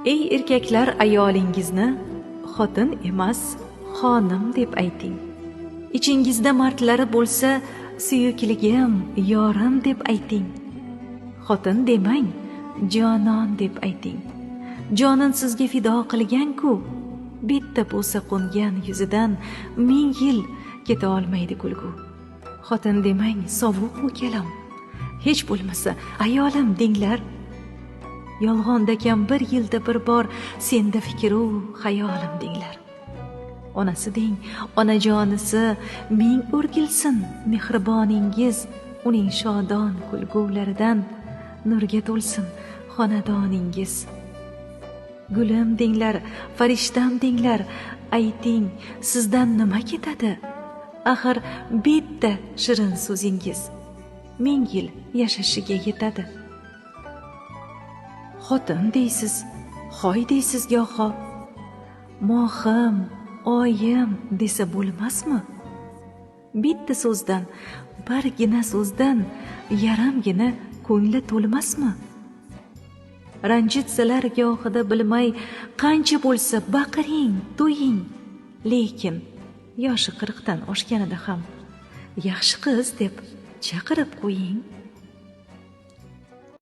Ey erkaklar, ayolingizni xotin emas, xonim deb ayting. Ichingizda mardlari bo'lsa, suyukligim, yorim deb ayting. Xotin demang, jonon deb ayting. Jonin sizga fido qilgan-ku, bitta bo'sa qo'ngan yuzidan 1000 yil keta olmaydi kulgu. Xotin demang, sovuq kalom. Hech bo'lmasa ayolim denglar. Yolg'ondakam 1 yilda bir bor senda fikru xayolim denglar. Onasi deng, onajonisi, ming o'rgilsin mehriboningiz, uning shodon kulgularidan nurga to'lsin xonadoningiz. Gulim denglar, farishtam denglar, ayting, sizdan nima ketadi? Axir bitta shirin so'zingiz 1000 yil yashashiga yetadi. Xotin deysiz, hoy deysiz goho, mohim, oyim desa bo'lmasmi? Bitta so'zdan, birgina so'zdan yaramgina ko'ngli to'lmasmi? Ranjitsalar gohida bilmay qancha bo'lsa baqiring, to'ying, lekin yoshi 40 dan oshganida ham yaxshi qiz deb chaqirib qo'ying.